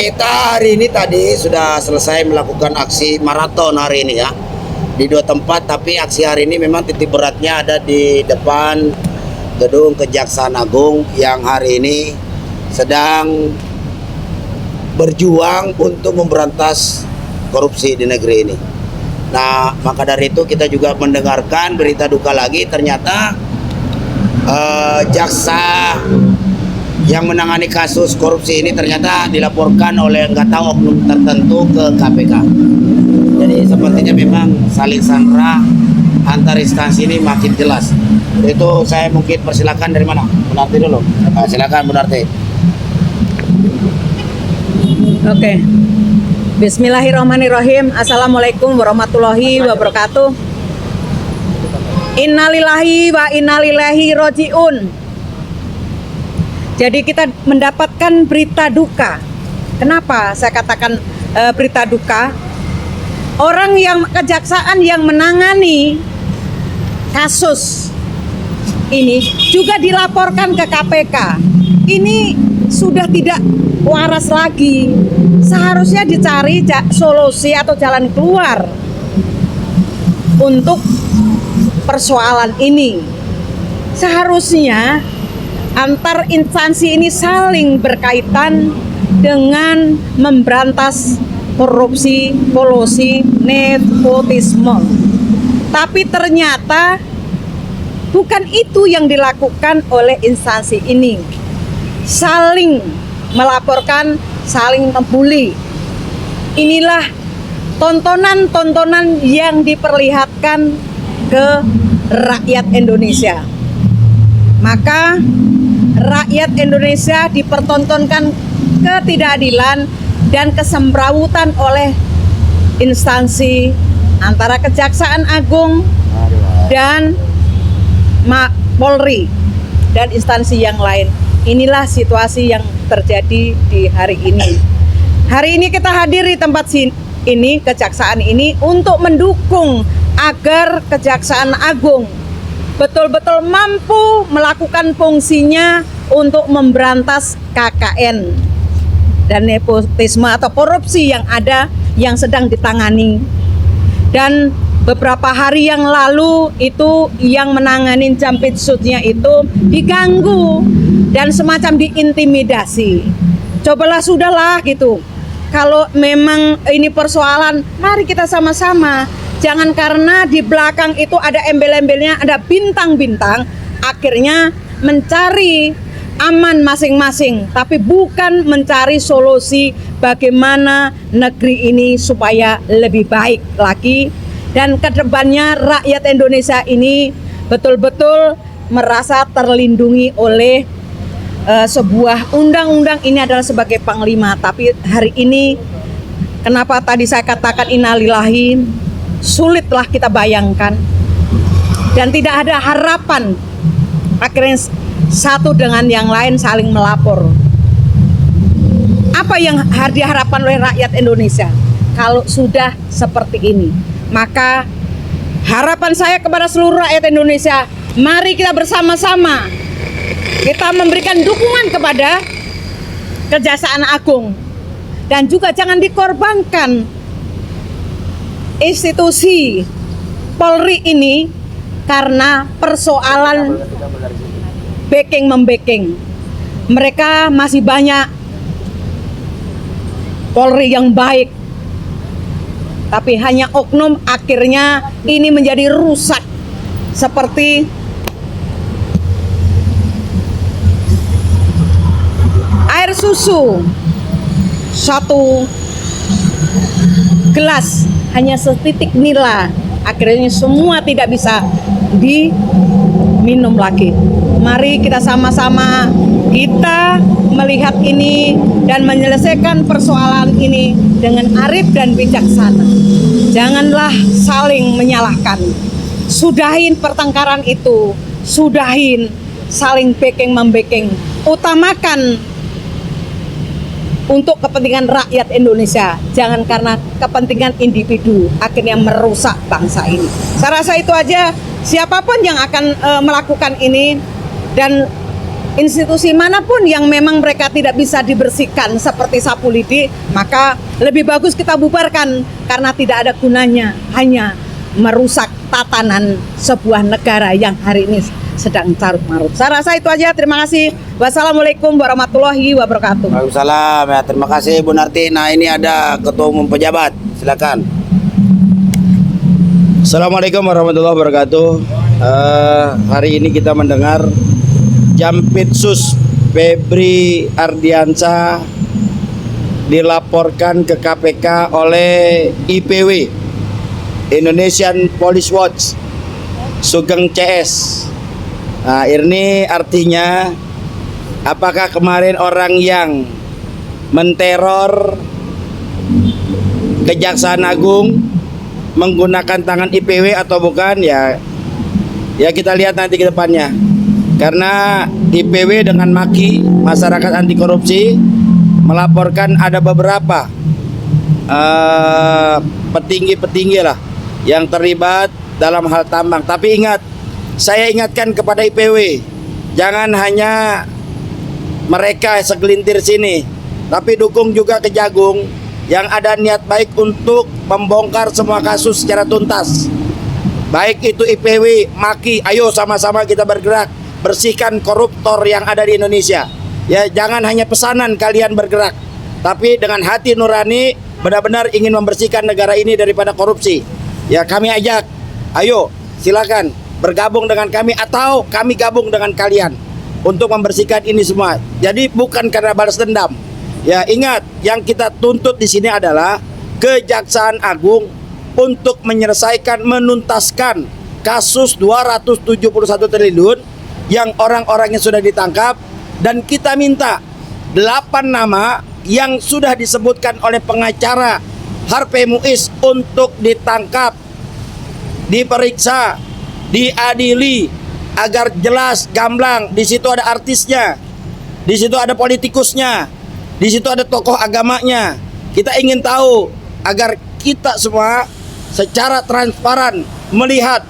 Kita hari ini tadi sudah selesai melakukan aksi maraton hari ini ya di dua tempat, tapi aksi hari ini memang titik beratnya ada di depan gedung Kejaksaan Agung yang hari ini sedang berjuang untuk memberantas korupsi di negeri ini. Nah, maka dari itu kita juga mendengarkan berita duka lagi, ternyata jaksa yang menangani kasus korupsi ini ternyata dilaporkan oleh nggak tahu oknum tertentu ke KPK. Jadi sepertinya memang saling sandra antar instansi ini makin jelas. Itu saya mungkin persilakan dari mana? Munarti dulu. Silakan Munarti. Oke. Bismillahirrahmanirrahim. Assalamualaikum warahmatullahi wabarakatuh. Innalillahi wa innalillahi roji'un. Jadi kita mendapatkan berita duka. Kenapa saya katakan berita duka? Orang yang kejaksaan yang menangani kasus ini juga dilaporkan ke KPK. Ini sudah tidak waras lagi. Seharusnya dicari solusi atau jalan keluar untuk persoalan ini. Seharusnya antar instansi ini saling berkaitan dengan memberantas korupsi, kolusi, nepotisme. Tapi ternyata bukan itu yang dilakukan oleh instansi ini. Saling melaporkan, saling membuli. Inilah tontonan-tontonan yang diperlihatkan ke rakyat Indonesia. Maka rakyat Indonesia dipertontonkan ketidakadilan dan kesemrawutan oleh instansi antara Kejaksaan Agung dan Polri dan instansi yang lain. Inilah situasi yang terjadi di hari ini. Hari ini kita hadir di tempat ini, Kejaksaan ini, untuk mendukung agar Kejaksaan Agung betul-betul mampu melakukan fungsinya untuk memberantas KKN dan nepotisme atau korupsi yang ada yang sedang ditangani. Dan beberapa hari yang lalu itu yang menangani Jampitsusnya itu diganggu dan semacam diintimidasi. Cobalah sudahlah gitu. Kalau memang ini persoalan, mari kita sama-sama. Jangan karena di belakang itu ada embel-embelnya, ada bintang-bintang, akhirnya mencari aman masing-masing, tapi bukan mencari solusi bagaimana negeri ini supaya lebih baik lagi. Dan kedepannya rakyat Indonesia ini betul-betul merasa terlindungi oleh sebuah undang-undang ini adalah sebagai panglima. Tapi hari ini, kenapa tadi saya katakan innalillahi, sulitlah kita bayangkan dan tidak ada harapan. Akhirnya satu dengan yang lain saling melapor. Apa yang harus diharapkan oleh rakyat Indonesia kalau sudah seperti ini? Maka harapan saya kepada seluruh rakyat Indonesia, mari kita bersama-sama kita memberikan dukungan kepada Kejaksaan Agung, dan juga jangan dikorbankan institusi Polri ini karena persoalan backing-membacking. Mereka masih banyak Polri yang baik, tapi hanya oknum, akhirnya ini menjadi rusak. Seperti air susu, satu gelas hanya setitik nila, akhirnya semua tidak bisa diminum lagi. Mari kita sama-sama kita melihat ini dan menyelesaikan persoalan ini dengan arif dan bijaksana. Janganlah saling menyalahkan. Sudahin pertengkaran itu, sudahin saling backing-membacking. Utamakan untuk kepentingan rakyat Indonesia, jangan karena kepentingan individu akhirnya merusak bangsa ini. Saya rasa itu aja. Siapapun yang akan melakukan ini, dan institusi manapun yang memang mereka tidak bisa dibersihkan seperti sapu lidi, maka lebih bagus kita bubarkan karena tidak ada gunanya, hanya merusak tatanan sebuah negara yang hari ini sedang carut marut. Saya rasa itu aja. Terima kasih. Wassalamualaikum warahmatullahi wabarakatuh. Waalaikumsalam. Ya, terima kasih Bu Narti. Nah, ini ada Ketua Umum Pejabat. Silakan. Assalamualaikum warahmatullahi wabarakatuh. Hari ini kita mendengar Jampitsus Febri Ardiansyah dilaporkan ke KPK oleh IPW, Indonesian Police Watch, Sugeng CS. Nah, ini artinya apakah kemarin orang yang menteror Kejaksaan Agung menggunakan tangan IPW atau bukan, ya kita lihat nanti ke depannya. Karena IPW dengan maki masyarakat anti korupsi melaporkan ada beberapa petinggi-petinggi lah yang terlibat dalam hal tambang. Tapi ingat, saya ingatkan kepada IPW, jangan hanya mereka segelintir sini, tapi dukung juga Kejagung yang ada niat baik untuk membongkar semua kasus secara tuntas. Baik itu IPW, maki, ayo sama-sama kita bergerak, bersihkan koruptor yang ada di Indonesia. Ya, jangan hanya pesanan kalian bergerak, tapi dengan hati nurani benar-benar ingin membersihkan negara ini daripada korupsi. Ya, kami ajak, ayo silakan bergabung dengan kami atau kami gabung dengan kalian untuk membersihkan ini semua. Jadi bukan karena balas dendam. Ya, ingat, yang kita tuntut di sini adalah Kejaksaan Agung untuk menyelesaikan, menuntaskan kasus 271 triliun yang orang-orangnya sudah ditangkap, dan kita minta 8 nama yang sudah disebutkan oleh pengacara Harvey Muiz untuk ditangkap, diperiksa, diadili agar jelas gamblang. Di situ ada artisnya, di situ ada politikusnya, di situ ada tokoh agamanya. Kita ingin tahu agar kita semua secara transparan melihat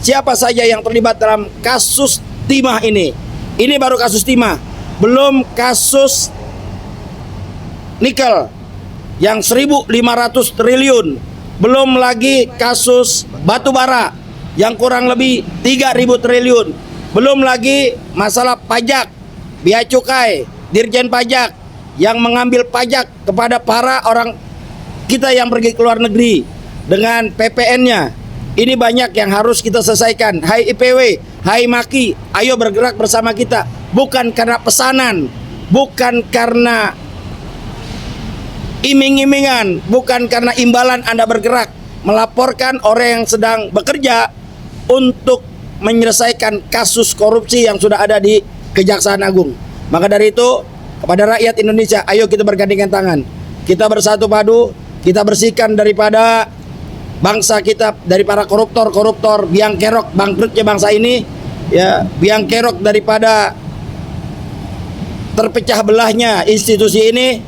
siapa saja yang terlibat dalam kasus timah ini. Ini baru kasus timah, belum kasus nikel yang 1.500 triliun, belum lagi kasus batu bara yang kurang lebih 3.000 triliun, belum lagi masalah pajak, bea cukai, dirjen pajak yang mengambil pajak kepada para orang kita yang pergi ke luar negeri dengan PPN-nya. Ini banyak yang harus kita selesaikan. Hai IPW, hai Maki, ayo bergerak bersama kita. Bukan karena pesanan, bukan karena iming-imingan, bukan karena imbalan Anda bergerak melaporkan orang yang sedang bekerja untuk menyelesaikan kasus korupsi yang sudah ada di Kejaksaan Agung. Maka dari itu, kepada rakyat Indonesia, ayo kita bergandengan tangan. Kita bersatu padu, kita bersihkan daripada bangsa kita dari para koruptor, biang kerok bangkrutnya bangsa ini, ya, biang kerok daripada terpecah belahnya institusi ini.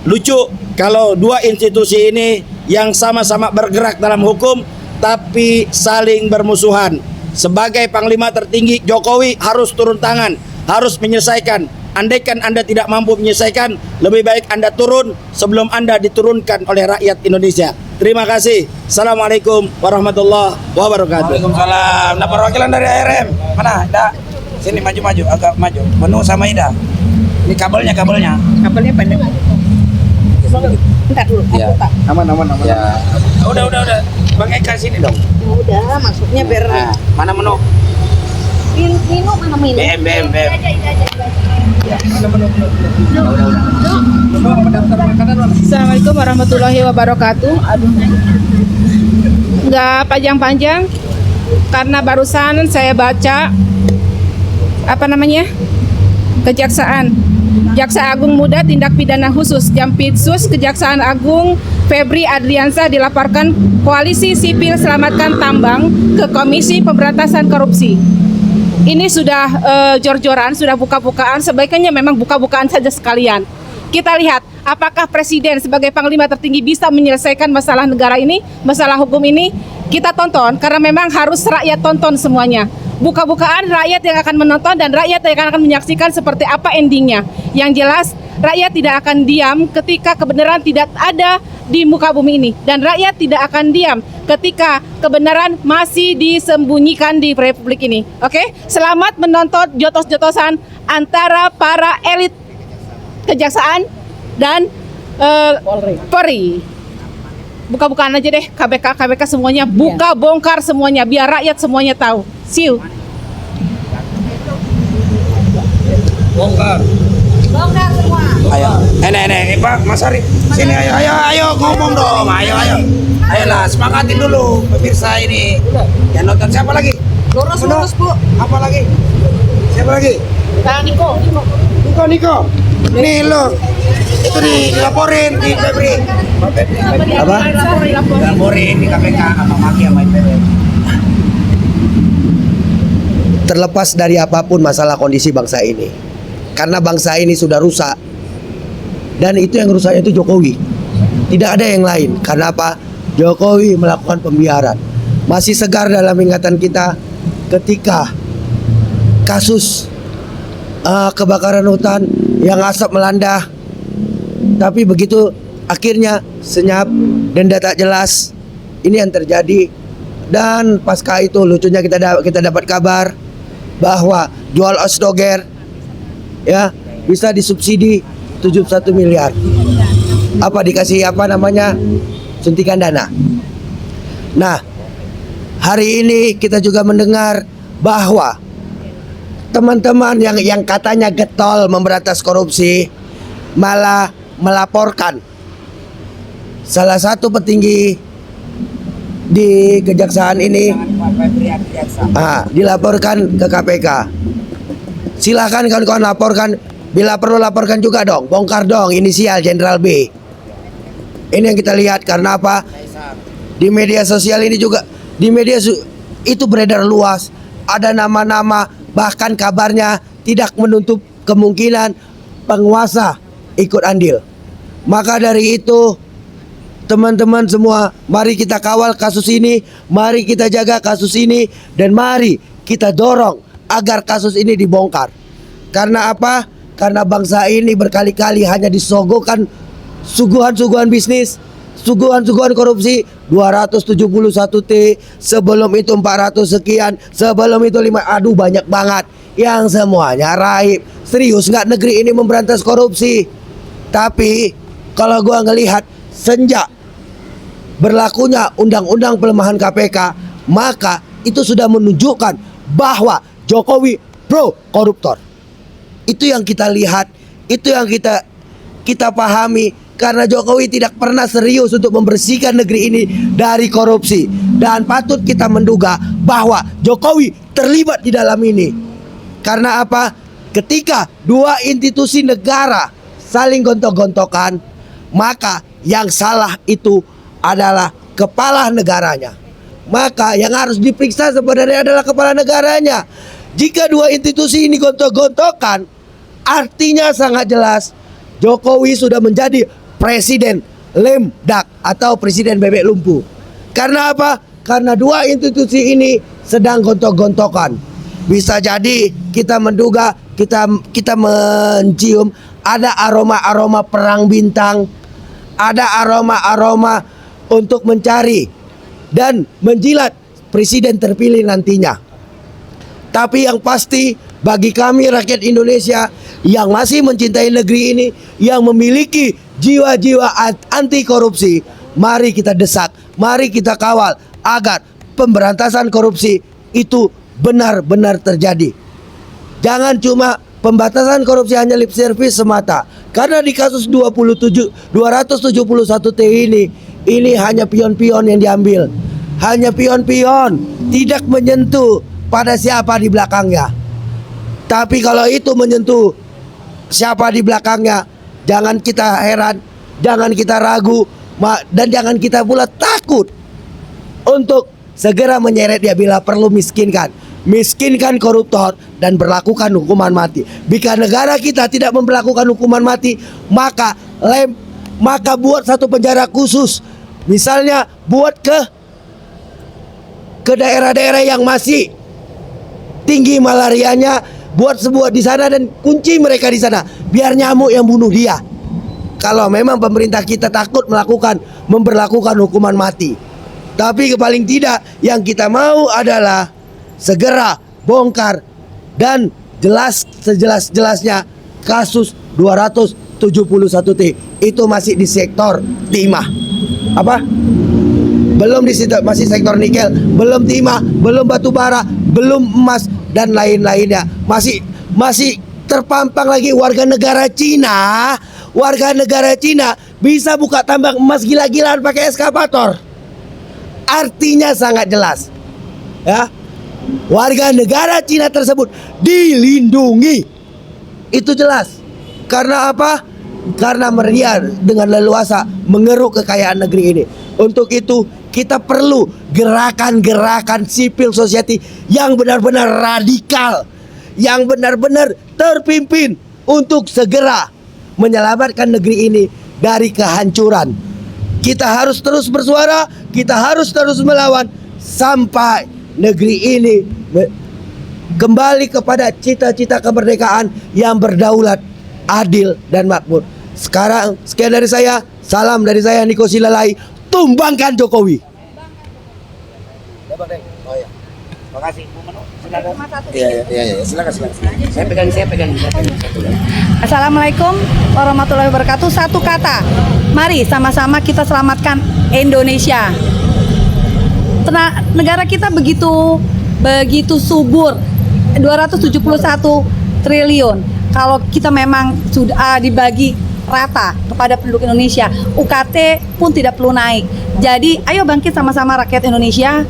Lucu kalau dua institusi ini yang sama-sama bergerak dalam hukum tapi saling bermusuhan. Sebagai Panglima tertinggi, Jokowi harus turun tangan, harus menyelesaikan. Andaikan Anda tidak mampu menyelesaikan, lebih baik Anda turun sebelum Anda diturunkan oleh rakyat Indonesia. Terima kasih. Assalamualaikum warahmatullahi wabarakatuh. Waalaikumsalam. Nah, perwakilan dari ARM mana? Ida, sini maju, agak maju. Penuh sama Ida. Ini kabelnya. Kabelnya pendek. Bentar dulu. Ya. Aman. Ya. Udah. Bang Eka sini dong. Udah, maksudnya biar Nah, mana menu? minum mana minum. BM. Assalamualaikum warahmatullahi wabarakatuh. Aduh, nggak panjang-panjang karena barusan saya baca Jaksa Agung Muda Tindak Pidana Khusus Jampitsus Kejaksaan Agung Febri Ardiansyah dilaporkan Koalisi Sipil Selamatkan Tambang ke Komisi Pemberantasan Korupsi. Ini sudah jor-joran, sudah buka-bukaan. Sebaiknya memang buka-bukaan saja sekalian. Kita lihat apakah Presiden sebagai Panglima tertinggi bisa menyelesaikan masalah negara ini, masalah hukum ini. Kita tonton karena memang harus rakyat tonton semuanya. buka-bukaan rakyat yang akan menonton dan rakyat yang akan menyaksikan seperti apa endingnya. Yang jelas rakyat tidak akan diam ketika kebenaran tidak ada di muka bumi ini, dan rakyat tidak akan diam ketika kebenaran masih disembunyikan di republik ini. Oke, selamat menonton jotos-jotosan antara para elit kejaksaan dan Polri. Buka-bukaan aja deh KPK semuanya, buka bongkar semuanya biar rakyat semuanya tahu. See you. Bongkar. Ayo, Pak Mas Arif, sini ayo ngomong dong, ayolah semangatin dulu pemirsa ini. Yang nonton siapa lagi? Lurus Bu. Apa lagi? Siapa lagi? Niko. Nih lo, itu dilaporin di Febri. Apa? Dilaporin di KPK sama Maki sama IPW. Terlepas dari apapun masalah kondisi bangsa ini, karena bangsa ini sudah rusak, dan itu yang rusaknya itu Jokowi, tidak ada yang lain. Karena apa? Jokowi melakukan pembiaran. Masih segar dalam ingatan kita ketika kasus kebakaran hutan yang asap melanda, tapi begitu akhirnya senyap, denda tak jelas. Ini yang terjadi. Dan pasca itu lucunya kita dapat kabar bahwa jual Osdoger ya bisa disubsidi 71 miliar. Apa dikasih suntikan dana. Nah, hari ini kita juga mendengar bahwa teman-teman yang katanya getol memberantas korupsi malah melaporkan salah satu petinggi di kejaksaan ini dilaporkan ke KPK. Silakan kawan-kawan laporkan, bila perlu laporkan juga dong, bongkar dong inisial Jenderal B. Ini yang kita lihat. Karena apa? Di media sosial ini juga, itu beredar luas, ada nama-nama, bahkan kabarnya tidak menutup kemungkinan penguasa ikut andil. Maka dari itu, teman-teman semua, mari kita kawal kasus ini, mari kita jaga kasus ini, dan mari kita dorong agar kasus ini dibongkar. Karena apa? Karena bangsa ini berkali-kali hanya disogokan suguhan-suguhan bisnis, suguhan-suguhan korupsi. 271T, sebelum itu 400 sekian, sebelum itu 5, aduh banyak banget. Yang semuanya raib. Serius nggak negeri ini memberantas korupsi? Tapi kalau gua ngelihat sejak berlakunya undang-undang pelemahan KPK, maka itu sudah menunjukkan bahwa Jokowi pro koruptor. Itu yang kita lihat, itu yang kita pahami, karena Jokowi tidak pernah serius untuk membersihkan negeri ini dari korupsi. Dan patut kita menduga bahwa Jokowi terlibat di dalam ini. Karena apa? Ketika dua institusi negara saling gontok-gontokan, maka yang salah itu adalah kepala negaranya. Maka yang harus diperiksa sebenarnya adalah kepala negaranya. Jika dua institusi ini gontok-gontokan, artinya sangat jelas Jokowi sudah menjadi presiden lemdak atau presiden bebek lumpuh. Karena apa? Karena dua institusi ini sedang gontok-gontokan. Bisa jadi kita menduga, kita mencium ada aroma-aroma perang bintang, ada aroma-aroma untuk mencari dan menjilat presiden terpilih nantinya. Tapi yang pasti bagi kami rakyat Indonesia yang masih mencintai negeri ini, yang memiliki jiwa-jiwa anti korupsi, mari kita desak, mari kita kawal agar pemberantasan korupsi itu benar-benar terjadi. Jangan cuma pembatasan korupsi hanya lip service semata. Karena di kasus 271T ini hanya pion-pion yang diambil. Hanya pion-pion, tidak menyentuh pada siapa di belakangnya. Tapi kalau itu menyentuh siapa di belakangnya, jangan kita heran, jangan kita ragu, dan jangan kita pula takut untuk segera menyeret dia bila perlu miskinkan koruptor dan berlakukan hukuman mati. Jika negara kita tidak memperlakukan hukuman mati, maka buat satu penjara khusus. Misalnya buat ke daerah-daerah yang masih tinggi malarianya, buat sebuah di sana dan kunci mereka di sana biar nyamuk yang bunuh dia. Kalau memang pemerintah kita takut memberlakukan hukuman mati. Tapi paling tidak yang kita mau adalah segera bongkar dan sejelas-jelasnya kasus 271T itu masih di sektor timah. Apa? Belum masih sektor nikel, belum timah, belum batu bara, belum emas dan lain-lainnya. Masih terpampang lagi warga negara Cina. Warga negara Cina bisa buka tambang emas gila-gilaan pakai eskavator. Artinya sangat jelas. Ya. Warga negara Cina tersebut dilindungi. Itu jelas. Karena apa? Karena mereka dengan leluasa mengeruk kekayaan negeri ini. Untuk itu kita perlu gerakan-gerakan civil society yang benar-benar radikal, yang benar-benar terpimpin untuk segera menyelamatkan negeri ini dari kehancuran. Kita harus terus bersuara, kita harus terus melawan sampai negeri ini kembali kepada cita-cita kemerdekaan yang berdaulat, adil dan makmur. Sekarang sekian dari saya, salam dari saya Niko Silalai, tumbangkan Jokowi. Oh ya. Makasih. Iya, silakan. Saya pegang. Assalamualaikum warahmatullahi wabarakatuh. Satu kata, mari sama-sama kita selamatkan Indonesia. Negara kita begitu subur, 271 triliun. Kalau kita memang sudah dibagi rata kepada penduduk Indonesia, UKT pun tidak perlu naik. Jadi ayo bangkit sama-sama rakyat Indonesia.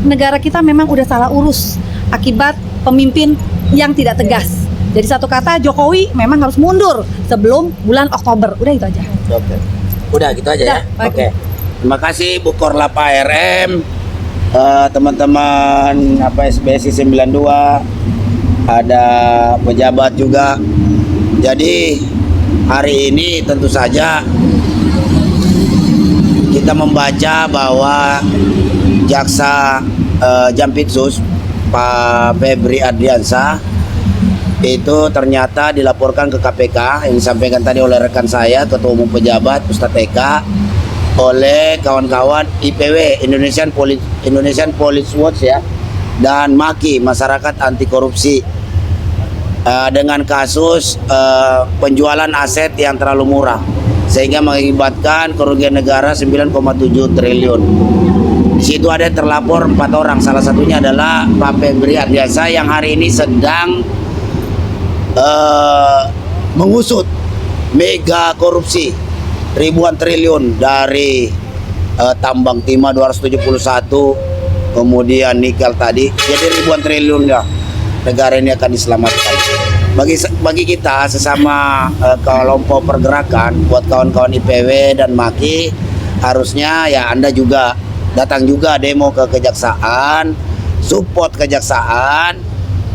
Negara kita memang udah salah urus akibat pemimpin yang tidak tegas. Jadi satu kata, Jokowi memang harus mundur sebelum bulan Oktober. Udah itu aja. Oke. Udah gitu aja ya. Oke. Terima kasih Bu Korlapa RM, teman-teman SBSI 92, ada pejabat juga. Jadi hari ini tentu saja kita membaca bahwa Jaksa Jampitsus Pak Febri Adriansyah itu ternyata dilaporkan ke KPK yang disampaikan tadi oleh rekan saya, Ketua Umum Pejabat Ustadz Eka, oleh kawan-kawan IPW Indonesian Police Watch ya, dan MAKI Masyarakat Anti Korupsi dengan kasus penjualan aset yang terlalu murah sehingga mengakibatkan kerugian negara 9,7 triliun. Di situ ada terlapor 4 orang, salah satunya adalah Pak Febri Adriansyah yang hari ini sedang mengusut mega korupsi ribuan triliun dari tambang timah 271, kemudian nikel tadi, jadi ribuan triliun ya. Negara ini akan diselamatkan. Bagi kita sesama kelompok pergerakan, buat kawan-kawan IPW dan MAKI, harusnya ya Anda juga datang juga demo ke kejaksaan, support kejaksaan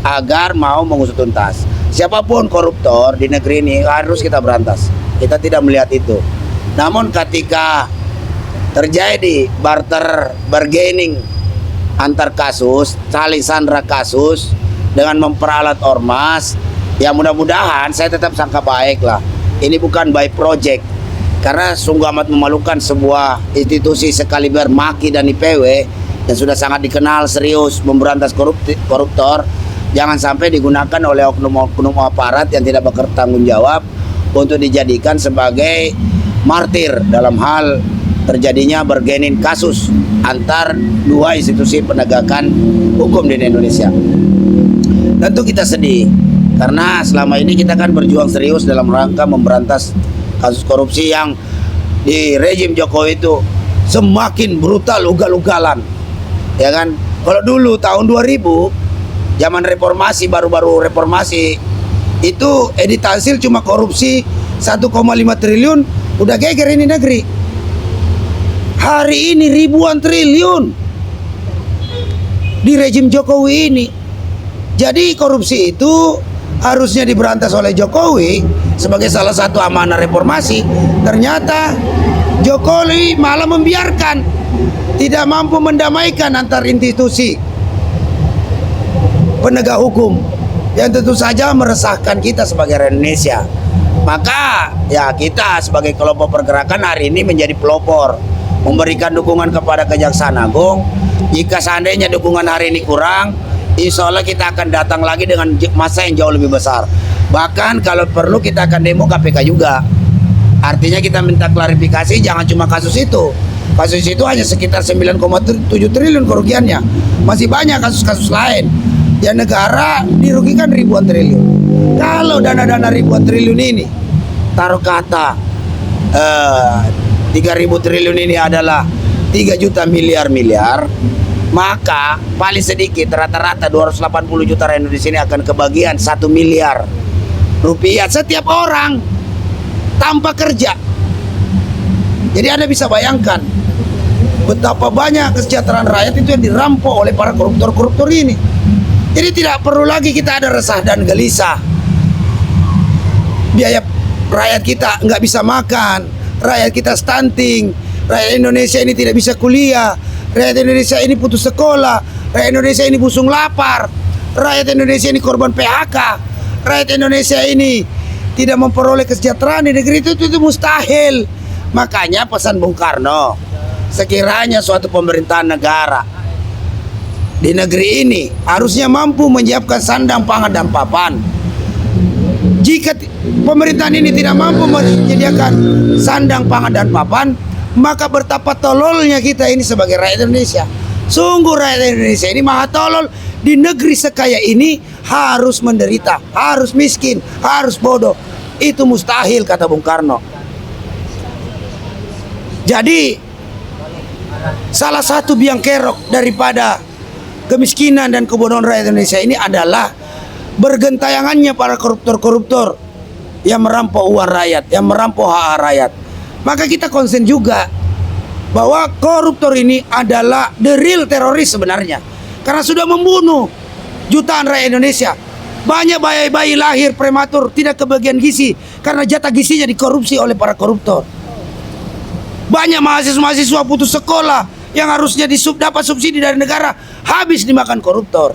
agar mau mengusut tuntas. Siapapun koruptor di negeri ini harus kita berantas. Kita tidak melihat itu. Namun ketika terjadi bargaining antar kasus, saling sandra kasus dengan memperalat ormas, ya mudah-mudahan saya tetap sangka baik lah. Ini bukan by project, karena sungguh amat memalukan sebuah institusi sekaliber MAKI dan IPW yang sudah sangat dikenal serius memberantas koruptor, jangan sampai digunakan oleh oknum-oknum aparat yang tidak bertanggung jawab untuk dijadikan sebagai martir dalam hal terjadinya bargaining kasus antar dua institusi penegakan hukum di Indonesia. Tentu kita sedih karena selama ini kita kan berjuang serius dalam rangka memberantas kasus korupsi yang di rejim Jokowi itu semakin brutal, ugal-ugalan, ya kan? Kalau dulu tahun 2000 zaman reformasi, baru-baru reformasi itu Edi Tansil cuma korupsi 1,5 triliun udah geger ini negeri. Hari ini ribuan triliun di rejim Jokowi ini. Jadi korupsi itu harusnya diberantas oleh Jokowi sebagai salah satu amanah reformasi. Ternyata Jokowi malah membiarkan, tidak mampu mendamaikan antar institusi. penegak hukum yang tentu saja meresahkan kita sebagai rakyat Indonesia. Maka ya kita sebagai kelompok pergerakan hari ini menjadi pelopor, memberikan dukungan kepada Kejaksaan Agung. Jika seandainya dukungan hari ini kurang, insya Allah kita akan datang lagi dengan masa yang jauh lebih besar. Bahkan kalau perlu kita akan demo KPK juga. Artinya kita minta klarifikasi, jangan cuma kasus itu. Kasus itu hanya sekitar 9,7 triliun kerugiannya. Masih banyak kasus-kasus lain yang negara dirugikan ribuan triliun. Kalau dana-dana ribuan triliun ini, taruh kata 3.000 triliun ini adalah 3 juta miliar, maka paling sedikit rata-rata 280 juta rakyat Indonesia ini akan kebagian 1 miliar rupiah setiap orang tanpa kerja. Jadi Anda bisa bayangkan betapa banyak kesejahteraan rakyat itu yang dirampok oleh para koruptor-koruptor ini. Jadi tidak perlu lagi kita ada resah dan gelisah. Biaya rakyat kita nggak bisa makan, rakyat kita stunting, rakyat Indonesia ini tidak bisa kuliah, rakyat Indonesia ini putus sekolah, rakyat Indonesia ini busung lapar, rakyat Indonesia ini korban PHK, rakyat Indonesia ini tidak memperoleh kesejahteraan di negeri itu mustahil. Makanya pesan Bung Karno, sekiranya suatu pemerintahan negara di negeri ini harusnya mampu menyiapkan sandang, pangan, dan papan. Jika pemerintahan ini tidak mampu menyediakan sandang, pangan, dan papan, maka betapa tololnya kita ini sebagai rakyat Indonesia. Sungguh rakyat Indonesia ini maha tolol. Di negeri sekaya ini harus menderita, harus miskin, harus bodoh. Itu mustahil, kata Bung Karno. Jadi salah satu biang kerok daripada kemiskinan dan kebodohan rakyat Indonesia ini adalah bergentayangannya para koruptor-koruptor yang merampok uang rakyat, yang merampok hak rakyat. Maka kita konsen juga bahwa koruptor ini adalah the real teroris sebenarnya, karena sudah membunuh jutaan rakyat Indonesia. Banyak bayi-bayi lahir prematur tidak kebagian gizi karena jatah gizinya dikorupsi oleh para koruptor. Banyak mahasiswa-mahasiswa putus sekolah yang harusnya dapat subsidi dari negara habis dimakan koruptor.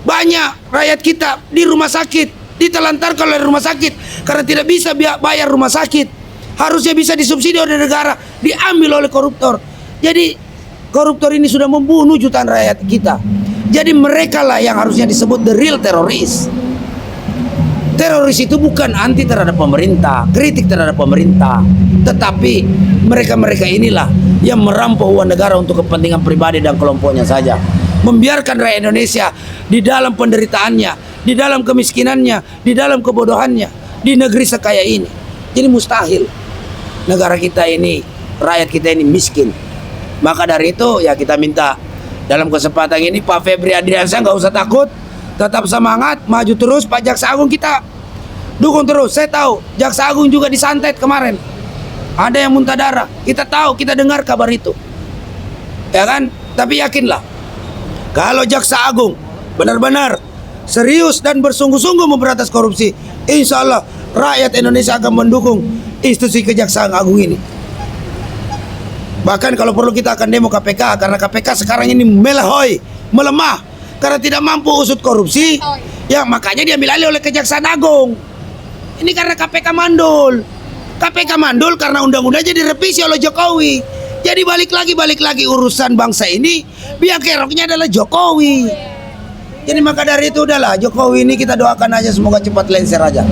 Banyak rakyat kita di rumah sakit ditelantarkan oleh rumah sakit karena tidak bisa bayar rumah sakit. Harusnya bisa disubsidi oleh negara, diambil oleh koruptor. Jadi koruptor ini sudah membunuh jutaan rakyat kita. Jadi mereka lah yang harusnya disebut the real teroris. Teroris itu bukan anti terhadap pemerintah, kritik terhadap pemerintah, tetapi mereka-mereka inilah yang merampok uang negara untuk kepentingan pribadi dan kelompoknya saja. Membiarkan rakyat Indonesia di dalam penderitaannya, di dalam kemiskinannya, di dalam kebodohannya, di negeri sekaya ini. Jadi mustahil negara kita ini, rakyat kita ini miskin. Maka dari itu ya kita minta dalam kesempatan ini Pak Febri Adriansyah nggak usah takut, tetap semangat, maju terus. Pak Jaksa Agung kita dukung terus. Saya tahu Jaksa Agung juga disantet kemarin, ada yang muntah darah. Kita tahu, kita dengar kabar itu, ya kan? Tapi yakinlah, kalau Jaksa Agung benar-benar serius dan bersungguh-sungguh memberantas korupsi, insya Allah rakyat Indonesia akan mendukung institusi Kejaksaan Agung ini. Bahkan kalau perlu kita akan demo KPK, karena KPK sekarang ini melehoi, melemah karena tidak mampu usut korupsi. Ya makanya diambil alih oleh Kejaksaan Agung. Ini karena KPK mandul. KPK mandul karena undang-undangnya direvisi oleh Jokowi. Jadi balik lagi urusan bangsa ini, biang keroknya adalah Jokowi. Jadi maka dari itu udahlah, Jokowi ini kita doakan aja semoga cepat lengser aja.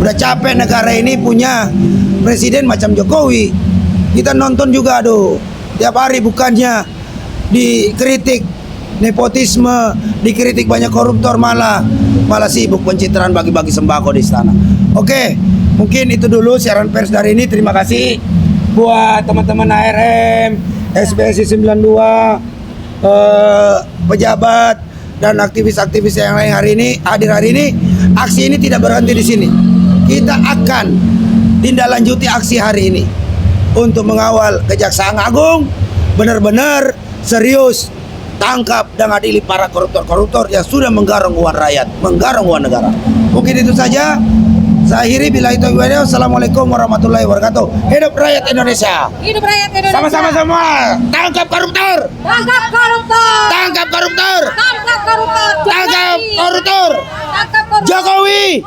Udah capek negara ini punya presiden macam Jokowi. Kita nonton juga aduh, tiap hari bukannya dikritik nepotisme, dikritik banyak koruptor, malah sibuk pencitraan bagi-bagi sembako di istana. Oke, mungkin itu dulu siaran pers dari ini. Terima kasih buat teman-teman ARM, SPSI 92, pejabat dan aktivis-aktivis yang lain hadir hari ini. Aksi ini tidak berhenti di sini. Kita akan tindak lanjuti aksi hari ini untuk mengawal Kejaksaan Agung benar-benar serius tangkap dan adili para koruptor-koruptor yang sudah menggarong uang rakyat, menggarong uang negara. Mungkin itu saja. Saya akhiri bila itu video. Assalamualaikum warahmatullahi wabarakatuh. Hidup rakyat Indonesia. Hidup rakyat Indonesia. Sama-sama semua. Tangkap koruptor. Tangkap koruptor. Tangkap koruptor. Tangkap koruptor. Tangkap koruptor. Tangkap koruptor. Jokowi.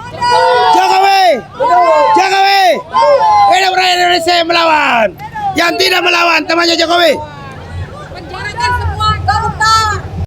Jokowi. Jokowi. Hidup rakyat Indonesia yang melawan. Yang tidak melawan temannya Jokowi.